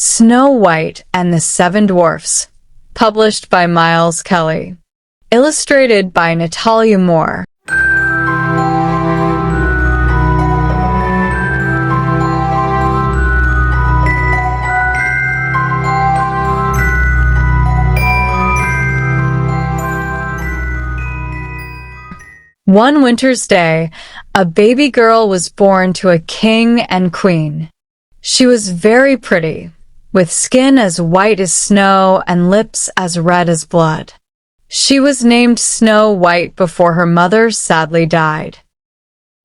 Snow White and the Seven Dwarfs, published by Miles Kelly. Illustrated by Natalia Moore. One winter's day, a baby girl was born to a king and queen. She was very pretty, with skin as white as snow and lips as red as blood. She was named Snow White before her mother sadly died.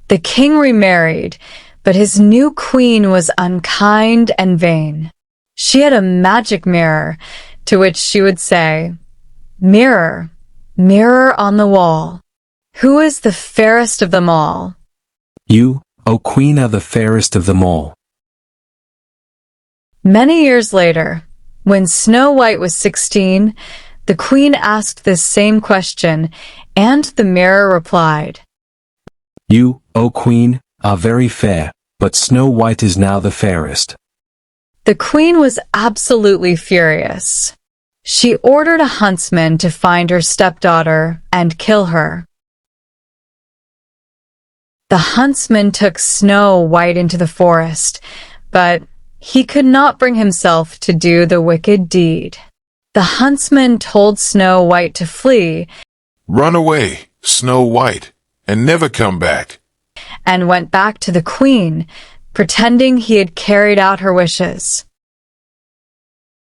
The king remarried, but his new queen was unkind and vain. She had a magic mirror, to which she would say, "Mirror, mirror on the wall, who is the fairest of them all?" You, O Queen, are the fairest of them all. Many years later, when Snow White was 16, the queen asked this same question, and the mirror replied, You, O Queen, are very fair, but Snow White is now the fairest. The queen was absolutely furious. She ordered a huntsman to find her stepdaughter and kill her. The huntsman took Snow White into the forest, but he could not bring himself to do the wicked deed. The huntsman told Snow White to flee. "Run away, Snow White, and never come back," and went back to the queen, pretending he had carried out her wishes.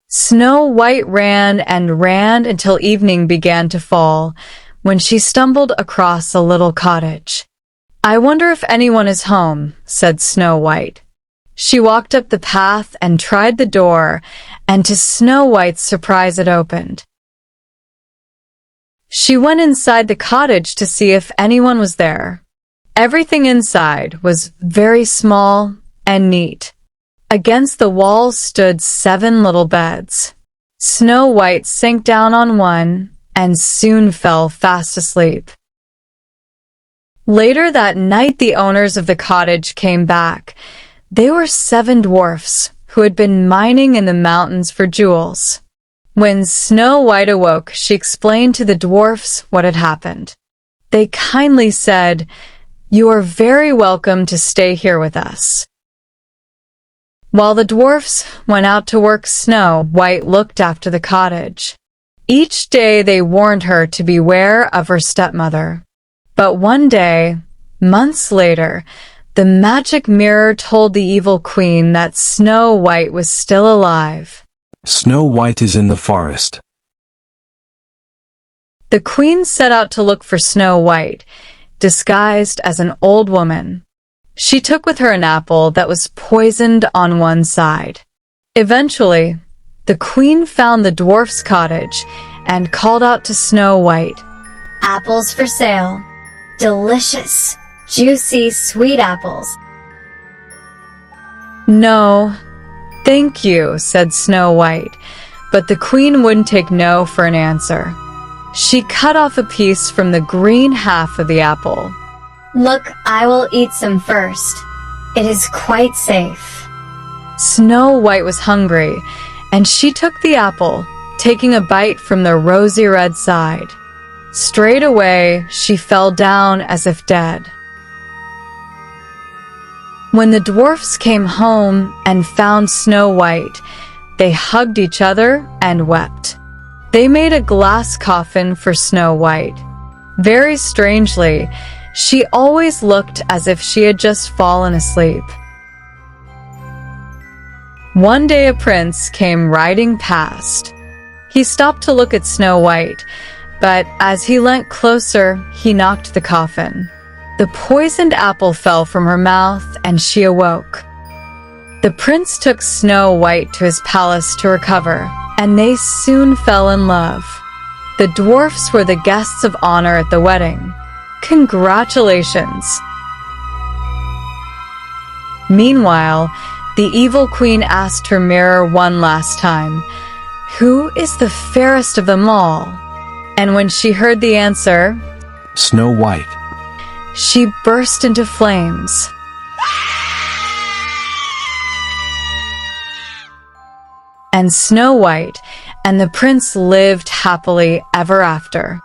Snow White ran and ran until evening began to fall, when she stumbled across a little cottage. "I wonder if anyone is home," said Snow White. She walked up the path and tried the door, and to Snow White's surprise it opened. She went inside the cottage to see if anyone was there. Everything inside was very small and neat. Against the walls stood 7 little beds. Snow White sank down on one and soon fell fast asleep. Later that night, the owners of the cottage came back. They were 7 dwarfs who had been mining in the mountains for jewels. When Snow White awoke, she explained to the dwarfs what had happened. They kindly said, "You are very welcome to stay here with us." While the dwarfs went out to work, Snow White looked after the cottage. Each day they warned her to beware of her stepmother. But one day, months later, the magic mirror told the evil queen that Snow White was still alive. Snow White is in the forest. The queen set out to look for Snow White, disguised as an old woman. She took with her an apple that was poisoned on one side. Eventually, the queen found the dwarf's cottage and called out to Snow White, "Apples for sale. Delicious, juicy, sweet apples." "No, thank you," said Snow White, but the queen wouldn't take no for an answer. She cut off a piece from the green half of the apple. "Look, I will eat some first. It is quite safe." Snow White was hungry, and she took the apple, taking a bite from the rosy red side. Straight away, she fell down as if dead. When the dwarfs came home and found Snow White, they hugged each other and wept. They made a glass coffin for Snow White. Very strangely, she always looked as if she had just fallen asleep. One day a prince came riding past. He stopped to look at Snow White, but as he leant closer, he knocked the coffin. The poisoned apple fell from her mouth, and she awoke. The prince took Snow White to his palace to recover, and they soon fell in love. The dwarfs were the guests of honor at the wedding. Congratulations! Meanwhile, the evil queen asked her mirror one last time, "Who is the fairest of them all?" And when she heard the answer, Snow White, she burst into flames. and Snow White, and the prince lived happily ever after.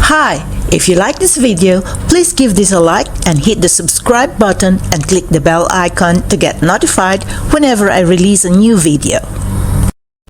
Hi, if you like this video, please give this a like and hit the subscribe button and click the bell icon to get notified whenever I release a new video.